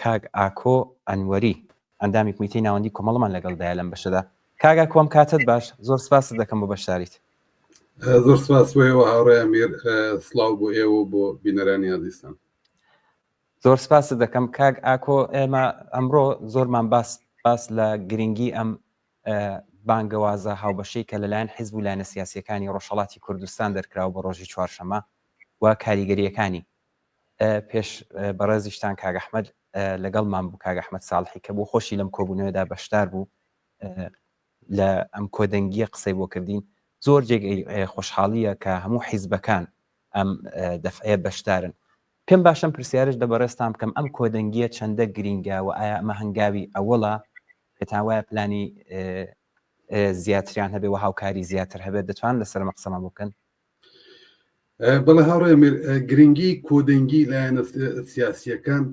کاگ ئاکۆ ئەنوەری ئەندامی کومیتەی ناوەندی کۆمەڵمان لەگەڵدایە لەم بەشەدا. کاگ ئاکۆ ئەم کاتت باش، زۆر سپاس دەکەم بۆ بەشداریت. زۆر سپاس بۆیەوە هاوڕێ ئەمیر، سڵاو بۆ ئێوە بۆ بینەرانی عەزیزتان. زۆر سپاس دەکەم کاگ ئاکۆ. ئێمە ئەمڕۆ زۆرمان باس لە گرنگی ئەم بانگەوازە هاوبەشەی کە لەلایەن حیزب و لایەنە سیاسیەکانی ڕۆژهەڵاتی کوردستان دەرکراوە بۆ ڕۆژی چوارشەمە و کاریگەریەکانی پێش بەڕێزیشتان کاگ ئەحمەد لەگەڵمان بوو، کاگ ئەحمەد ساڵحی کە بۆ خۆشی لەم کۆبوونەوەدا بەشدار بوو لە ئەم کۆدەنگیە قسەی بۆ کردین. زۆر جێک خۆشحاڵیە کە هەموو حیزبەکان ئەم دەفعەیە بەشدارن. پێم باشم پرسیارش دەبەڕێستان بکەم ئەم کۆدەنگیە چەندە گرینگە و ئایا ئەمە هەنگاوی ئەوەڵە پێتان وایە پلانی زیاتریان هەبێ و هاوکاری زیاتر هەبێت؟ دەتوان لەسەر مەقسەمە بکەن؟ بەڵێ هاوڕێ ئەمیر، گرنگی کۆدەنگی لایەنە سیاسیەکان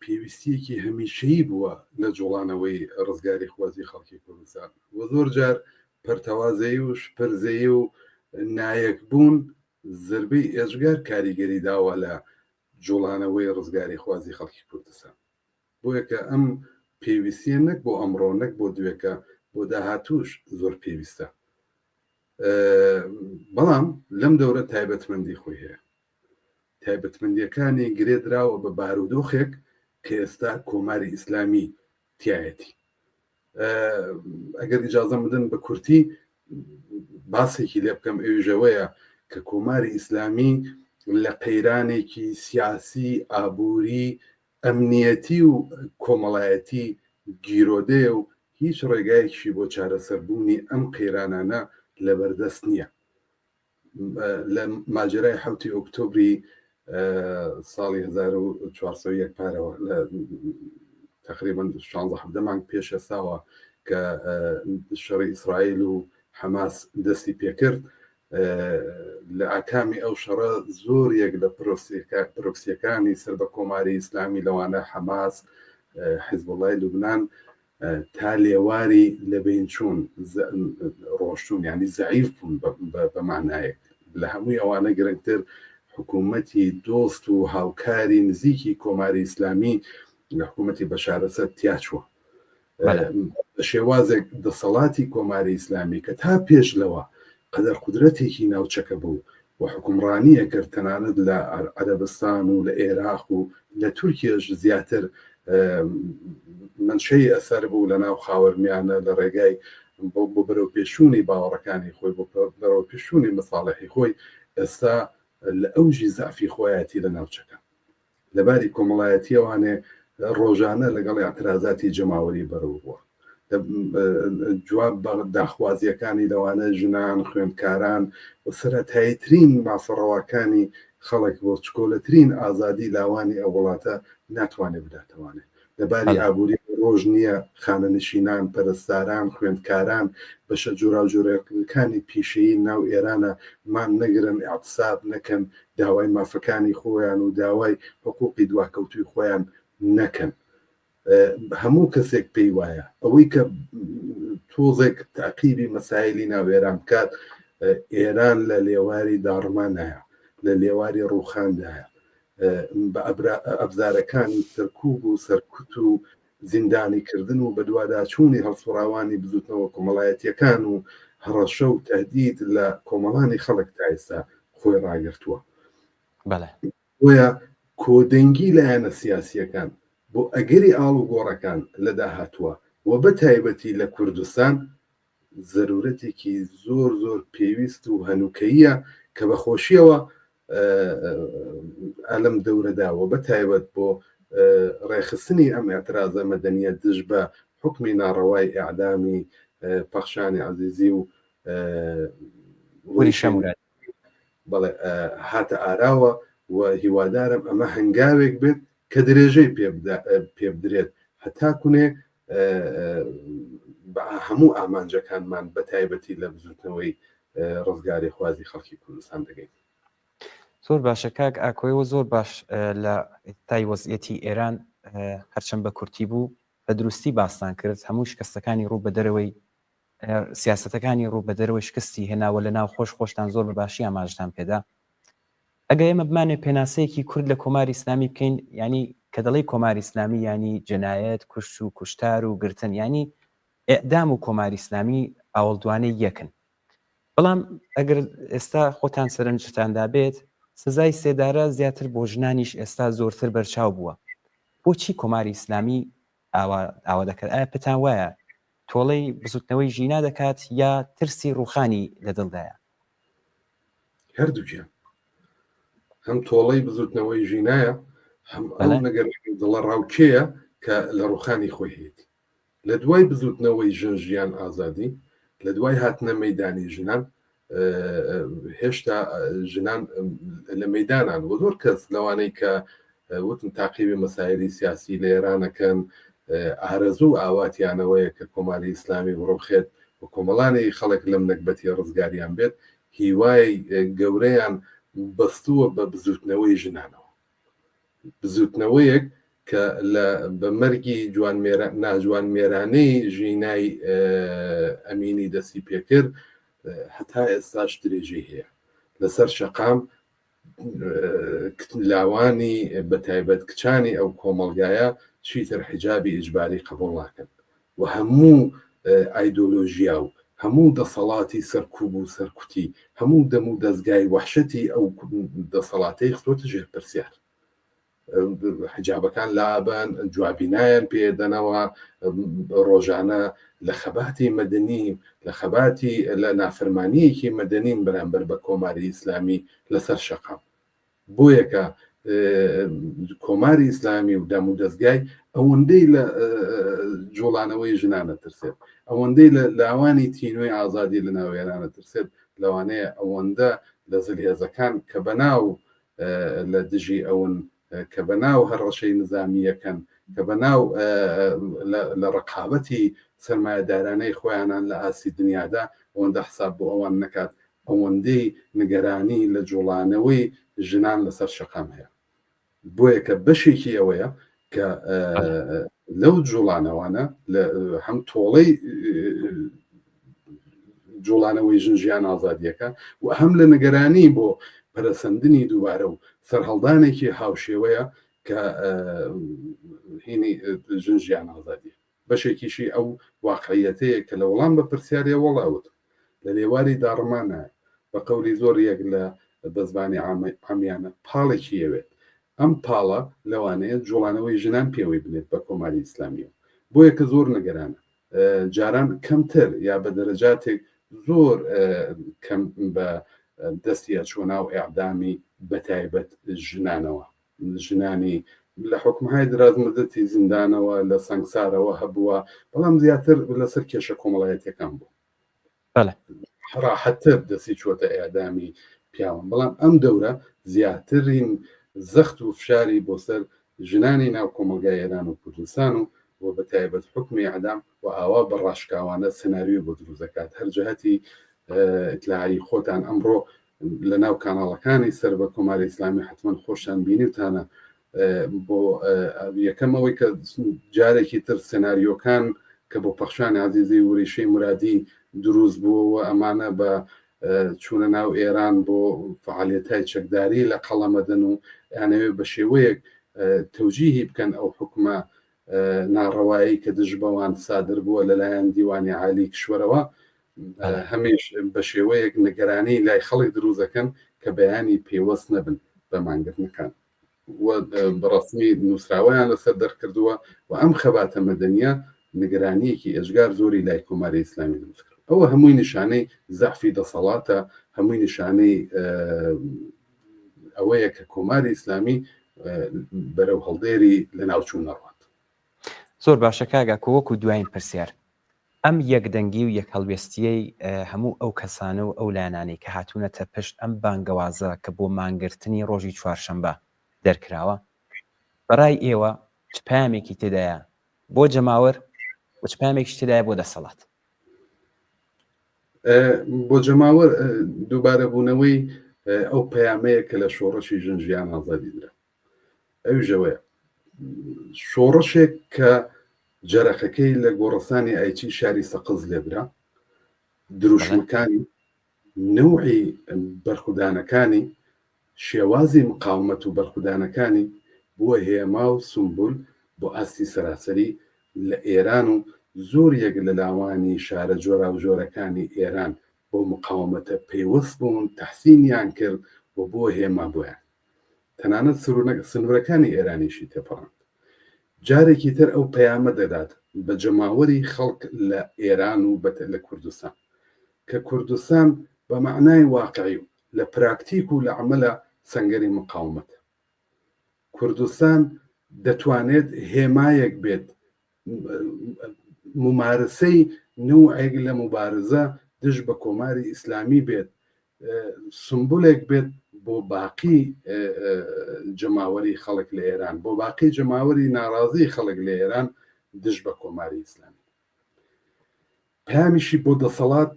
پێویستیەکی هەمیشەیی بووە لە جوڵانەوەی ڕزگاری خوازی خەڵکی کوردستان و زۆر جار پەرتەوازەیی و شپەرزەیی و نایەکبوون زربەی ئێژگار کاریگەری داوە لە جوڵانەوەی ڕزگاری خوازی خەڵکی کوردستان. بۆیە کە ئەم پێویستیە نەک بۆ ئەمڕۆ نەک بۆ دوێکە، بۆ داهاتووش زۆر پێویستە. بەڵام لەم دەورە تایبەتمەندی خۆی هەیە. تایبەتمەندیەکانی گرێدراوە بە بارودۆخێک کە ئێستا کۆماری ئیسلامی تایەتی. ئەگەر ئیجازە بدەن بە کورتی باسێکی لێ بکەم، ئێژەوەیە کە کۆماری ئیسلامی لە قەیرانێکی سیاسی، ئابووری، ئەمنیەتی و کۆمەڵایەتی گیرۆدەیە و هیچ ڕێگایەکی بۆ چارەسەربوونی ئەم قەیرانانە لەبەردەست نییە. لە ماجرای 7 ئۆکتۆبری ساڵی 1401 پارەوە لە تقریبا 16 مانگ پێش ئێستاوە کە شەڕی ئیسرائیل و حەماس دەستی پێکرد، لە ئاکامی ئەو شەڕە زۆر یەک لە پرۆکسیەکانی سەر بە کۆماری ئیسلامی لەوانە حەماس، حیزبوڵای لوبنان تا لێواری لەبین چوون ڕۆشتون، یعنی زەعیف بوون بە معنایەک. لە هەمووی ئەوانە گرنگتر حکوومەتی دۆست و هاوکاری نزیکی کۆماری ئیسلامی لە حکوومەتی بەشار ئەسەد تیاچووە. شێوازێک دەسەڵاتی کۆماری ئیسلامی کە تا پێش لەوە قەدەر قودرەتێکی ناوچەکە بوو و حکومڕانیە کرد، تەنانەت لە عەرەبستان و لە عێراق و لە تورکیەش زیاتر منشەی ئەسەر بوو لە ناو خاوەرمیانە لە ڕێگای بۆ بەرەو پێشوونی باوەڕەکانی خۆی، بۆ بەرەو پێشوونی مەساڵحی خۆی. ئێستا لە ئەوژی زعفی خۆیەتی لە ناوچەکە لەباری کۆمەڵایەتیەوانێ ڕۆژانە لەگەڵ اعتراضاتی جەماوەری بەرەو بووە. جواب بە داخوازیەکانی لەوانە ژنان، خوێندکاران و سەرەتاییترین مافەڕەواکانی خەڵک بۆ چکۆلەترین ئازادی لاوانی ئەو وڵاتە ناتوانێت بداتەوانێت. لەباری ئابووری ڕۆژ نییە خانەنشینان، پەرستاران، خوێندکاران بەشە جوراوجۆرەکانی پیشەیی ناو ئێرانە مان نەگرن، ئاعتساب نەکەن، داوای مافەکانی خۆیان و داوای حقوقی دواکەوتوی خۆیان نەکەن. هەموو کەسێک پێی وایە ئەوەی کە تۆزێک تاقیبی مەسایلی ناو ئێران بکات، ئێران لە لێواری داڕمانایە، لە لێواری ڕووخاندایە، بە ئەبزارەکانی سەرکوب و سەرکوت و زیندانی کردن و بە دوواداچوونی هەڵسوڕاوانی بزوتنەوە کۆمەڵایەتیەکان و هەڕەشە و تهدید لە کۆمەڵانی خەڵک تا ئێستا خۆی ڕاگرتووە. بۆیە کۆدەنگی لایەنە سیاسیەکان بۆ ئەگەری ئاڵ و گۆڕەکان لە داهاتووە و بە تایبەتی لە کوردستان زەرورەتێکی زۆر زۆر پێویست و هەنوکەیە کە بەخۆشیەوە ئەلم دەورەداوە بە تایبەت بۆ ڕێخستنی ئەم ئەترازە مەدەنیە دژ بە حکمی ناڕەوای ئیعدامی پەخشانی عەزیزی و وەری شەموراد بەڵێ هاتە ئاراوە و هیوادارم ئەمە هەنگاوێک بێت کە درێژەی پێ بدرێت هەتاکوونێ هەموو ئامانجەکانمان بە تایبەتی لە بزوتنەوەی ڕزگاری خوازی خەڵکی کوردستان دەگەین. زۆر باشە کاک ئاکۆیەوە، زۆر باش لە تای وەزعەتی ئێران هەرچەند بە کورتی بوو بە دروستی باستان کرد. هەموو شکستەکانی ڕوو بە دەرەوەی سیاسەتەکانی ڕوو بە دەرەوەی شکستی هێناوە لە ناو خۆشتان زۆر بە باشی ئاماژتان پێدا. ئەگە ئێمە بمانێ پێناسەیەکی کورد لە کۆماری ئیسلامی بکەین، ینی کە دەڵی کۆماری ئیسلامی ینی جنایەت کوشت و کوشتار و گرتن ینی ئێعدام و کۆماری ئیسلامی ئاوەڵدوانەی یەکن بەڵام ئەگەر ئێستا خۆتان سەرنجتاندا بێت سزای سێدارە زیاتر بۆ ژنانیش ئێستا زۆرتر بەرچاو بووە بۆچی کۆماری ئیسلامی ئاوا دەکات ئایا پێتان وایە تۆڵەی بزوتنەوەی ژینا دەکات یا ترسی ڕوخانی لە دڵدایە هەردووکیان هەم تۆڵەی بزوتنەوەی ژینایە هەم ئەو نەگەر دڵە ڕاوکەیە کە لە ڕوخانی خۆی هێت لە دوای بزوتنەوەی ژن ژیان ئازادی لە دوای هاتنە مەیدانی ژنان هێشتا ژنان لە مەیدانان بۆ زۆر کەس لەوانەی کە وتم تاقیبی مەسایری سیاسی لە ئێرانەکەن ئارەزوو ئاواتیانەوەیە کە کۆماری ئیسلامی بڕۆخێت و کۆمەڵانی خەڵک لەم نەکبەتی ڕزگاریان بێت هیوای گەورەیان بەستووە بە بزوتنەوەی ژنانەوە بزوتنەوەیەک کە بە مەرگی ناجوان مێرانەی ژینای ئەمینی دەستی پێکرد هەتا ئێستاش درێژەی هەیە لەسەر شەقام لاوانی بەتایبەت کچانی ئەو کۆمەڵگایە چیتر حیجابی ئیجباری قبول ناکەن و هەموو ئایدۆلۆژیا و هەموو دەسەڵاتی سەرکوب و سەرکوتی هەموو دەم و دەستگای وحشەتی ئەو دەسەڵاتەی خۆتە ژێر پرسیار حجابەکان لابن جوابینایان پێدەنەوە ڕۆژانە لە خەباتی مەدەنی لە خەباتی لە نافرمانیەکی مەدەنین بەرامبەر بە کۆماری ئیسلامی لەسەر شەقام بۆیەکە کۆماری ئیسلامی و دەم و دەستگای ئەوەندەی لە جوڵانەوەی ژنانە ترسێت ئەوەندەی لە لاوانی تینوی ئازادی لە ناوێرانە ترسێت لەوانەیە ئەوەندە لە زلهێزەکان کە بەناو لە دژی ئەون کە بەناو هەر ڕەشەی نظامیەکەن کە بەناو لە ڕقابەتی سەرمایەدارانەی خۆیانان لە ئاسی دنیادا ئەوەندە حساب بۆ ئەوان نەکات ئەوەندەی نیگەرانی لە جوڵانەوەی ژنان لەسەر شەقام هەیە بۆیە کە بەشێکی ئەوەیە کە لەو جوڵانەوانە هەم تۆڵەی جوڵانەوەی ژن ژیان ئازادیەکە و هەم لە نیگەرانی بۆ پەرەسەندنی دووبارە و سەرهەڵدانێکی هاوشێوەیە کە هینی ژن ژیان ئازادی بەشێکیشی ئەو واقعیەتەیە کە لە وەڵام بە پرسیارێ وەڵاوت لە لێواری داڕمانە بە قەولی زۆر یەک لە بە زبانی عامیانە پاڵێکی ئەوێت ئەم پاڵە لەوانەیە جوڵانەوەی ژنان پێوەی بنێت بە کۆماری ئیسلامیە بۆیە کە زۆر نەگەرانە جاران کەمتر یا بە دەرەجاتێک زۆر کەم بە دەستی ئەچوە ناو ئیعدامی بەتایبەت ژنانەوە ژنانی لە حکومهای درازمەدەتی زیندانەوە لە سەنگسارەوە هەبووە بەڵام زیاتر لەسەر کێشە کۆمەڵایەتەکان بوو ڕاحەتتر دەستی چوەتە ئیعدامی پیاوە بەڵام ئەم دەورە زیاترین زەخت و فشاری بۆ سەر ژنانی ناو کۆمەلگای ئێران و کوردستان و بەتایبەت حکمی ئیعدام و ئاوا بەڕاشکاوانە سناریۆ بۆ دروست دەکات هەر جەهەتی ئیتلاعی خۆتان ئەمڕۆ لە ناو کاناڵەکانی سەر بە کۆماری ئیسلامی حتمما خۆشان بینیوتانە بۆ یەکەمەوەی کە جارێکی تر سناریۆکان کە بۆ پەخشانی عزیزی وریشەی مرادی دروست بووەوە ئەمانە بە چوونە ناو ئێران بۆ فعالیەتای چەکداری لە قەڵەمەدەن و یانەوێ بە شێوەیەک تەوجیهی بکەن ئەو حکومە ناڕەوایی کە دژ بەوان سادر بووە لەلایەن دیوانی عالی کشوەرەوە هەمیش بە شێوەیەک نیگەرانی لای خەڵک دروستەکەن کە بەیانی پێوەست نەبن بە مانگرتنەکان بەڕاستنی نووسراوەیان لەسەر دەرکردووە و ئەم خەباتە مەدەنیە نیگەرانیەکی ئەژگار زۆری لای کۆماری ئیسلامی دروست کرد ئەوە هەمووی نیشانەی زەعفی دەسەڵاتە هەمووی نیشانەی ئەوەیە کە کۆماری ئیسلامی بەرەو هەڵدێری لە ناوچوو نەڕات زۆر باشە کاگا کە وەکو دوایین پرسیار ئەم یەکدەنگی و یەک هەڵوێستیەی هەموو ئەو کەسانە و ئەو لایەنانەی کە هاتوونەتە پشت ئەم بانگەوازە کە بۆ مانگرتنی ڕۆژی چوارشەمبە دەرکراوە بەڕای ئێوە چ پامێکی تێدایە بۆ جەماوەر و چ پامێکی تێدایە بۆ دەسەڵات بۆ جەماوەر دووبارە بوونەوەی ئەو پەیامەیە کە لە شۆڕەشی ژن ژیان ئازادی درا ئەوژەوەیە شۆڕەشێک کە جەرەقەکەی لە گۆڕستانی ئایچی شاری سەقز لێبرا دروشمەکانی نوعی بەرخودانەکانی شێوازی مقاومەت و بەرخودانەکانی بووە هێما و سمبول بۆ ئاستی سەراسەری لە ئێران و زۆریەک لە لاوانی شارە جۆرا و جۆرەکانی ئێران بۆ مقاومەتە پێیوەست بوون تەحسینیان کرد و بۆ هێما بۆیان تەنانەت سنوورەکانی ئێرانیشی تێپەڕاند جارێکی تر ئەو پەیامە دەدات بە جەماوەری خەڵک لە ئێران و لە کوردستان کە کوردستان بە معنای واقعی و لە پراکتیک و لە عملە سەنگەری مقاومەتە کوردستان دەتوانێت هێمایەک بێت ممارسەی نوعێک لە مبارزە دژ بە کۆماری ئیسلامی بێت سمبولێک بێت بۆ باقی جەماوەری خەڵک لە ئێران بۆ باقی جەماوەری ناڕازی خەڵک لە ئێران دژ بە کۆماری ئیسلامی پامیشی بۆ دەسەڵات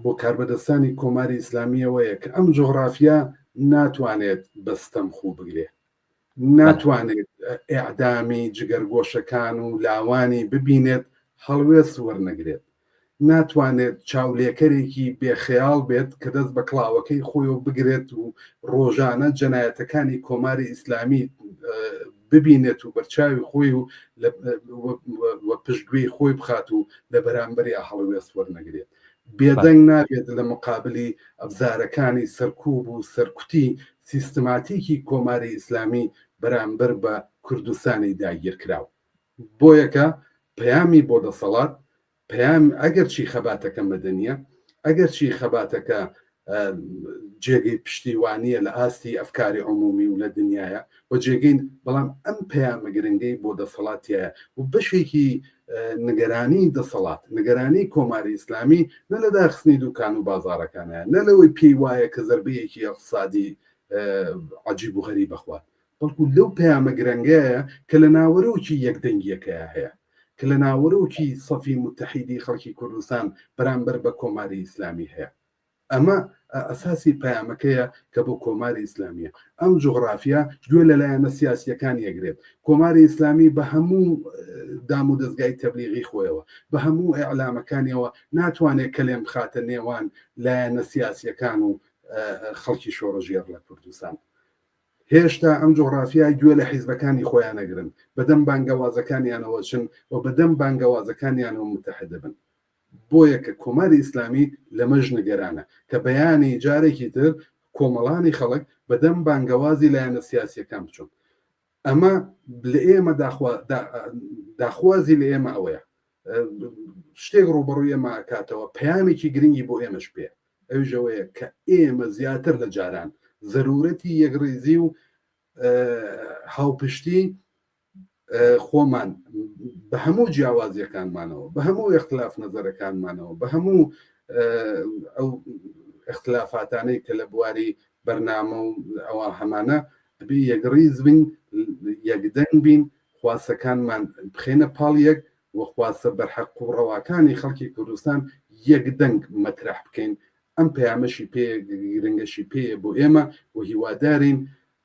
بۆ کاربەدەستانی کۆماری ئیسلامیەوەیە کە ئەم جۆغرافیا ناتوانێت بەستەم خوو بگرێ ناتوانێت ئیعدامی جگەرگۆشەکان و لاوانی ببینێت هەڵوێست وەرنەگرێت ناتوانێت چاولێکەرێکی بێخەیاڵ بێت کە دەست بە کڵاوەکەی خۆی بگرێت و ڕۆژانە جەنایەتەکانی کۆماری ئیسلامی ببینێت و بەرچاوی خۆی و پشتگوێی خۆی بخات و لە بەرامبەری هەڵوێست وەرنەگرێت بێدەنگ نابێت لە مقابلی ئەبزارەکانی سەرکوب و سەرکوتی سیستماتیکی کۆماری ئیسلامی بەرامبەر بە کوردستانی داگیرکراو بۆ یەکە پەیامی بۆ دەسەڵات پەیام ئەگەر چی خەباتەکە مەدەنیە ئەگەر چی خەباتەکە جێگەی پشتیوانیە لە ئاستی ئەفکاری عمومی و لە دنیاە و جێگەین بەڵام ئەم پەیامە گرنگەی بۆ دەسەڵاتیە و بەشێکی نگەرانی دەسەڵات نگەرانی کۆماری ئیسلامی نە لە داخستنی دوکان و بازارەکانە نە لەوەی پێی وایە کە زەربەیەکی اقتصادی عەجیب و غەریب بخوات بەڵکو لەو پەیامە گرنگەیە کە لە ناوەرۆکی یەکدەنگیەکەیە هەیە کە لە ناوەرۆکی سەفی متحیدی خەڵکی کوردستان بەرامبەر بە کۆماری ئیسلامی هەیە ئەمە ئەساسی پەیامەکەیە کە بۆ کۆماری ئیسلامیە ئەم جوغرافیا گوێ لەلایەنە سیاسیەکان یەگرێت کۆماری ئیسلامی بە هەموو دام و دەستگای تەبلیغی خۆیەوە بە هەموو ئیعلامەکانیەوە ناتوانێت کەلێم بخاتە نێوان لایەنە سیاسیەکان و خەڵکی شۆڕەژێر لە کوردستان هێشتا ئەم جوغرافیای گوێ لە حیزبەکانی خۆیان نەگرن بەدەم بانگەوازەکانیانەوە چن و بەدەم بانگەوازەکانیانەوە متحدە بن بۆیە کە کۆماری ئیسلامی لەمەژ نیگەرانە کە بەیانی جارێکی تر کۆمەڵانی خەڵک بەدەم بانگەوازی لایەنە سیاسیەکان بچون ئەمە لە ئێمە داخوازی لە ئێمە ئەوەیە شتێک ڕوبەڕووی ئێمە ئەکاتەوە پەیامێکی گرنگی بۆ ئێمەش پێ ئەوژەوەیە کە ئێمە زیاتر لە جاران ضرورەتی یەکڕێزی و هاوپشتی خۆمان بە هەموو جیاوازیەکانمانەوە بە هەموو اختلاف نەزەرەکانمانەوە بە هەموو ئەو اختلافاتانەی کە لە بواری بەرنامە و ئەوە هەمانە بێ یەکڕێز بین یەکدەنگ بین خواستەکانمان بخێنە پاڵ یەک و خواستە بەرحەق و ڕەواکانی خەڵکی کوردستان یەکدەنگ مەترح بکەین ئەم پەیامەشی پێ گرنگەشی پێیە بۆ ئێمە و هیوادارین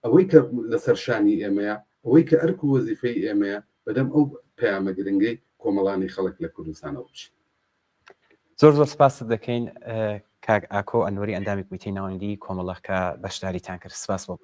ئەوەی کە لەسەر شانی ئێمەیە ئەوەی کە ئەرک و وەزیفەی ئێمەیە بەدەم ئەو پەیامە گرنگەی کۆمەڵانی خەڵک لە کوردستانەوە بچین زۆر زۆر سپاس دەکەین کاک ئاکۆ ئەنوەری ئەندامی کومیتەی ناوەندی کۆمەڵەکە بەشداریتان کرد سپاس بۆ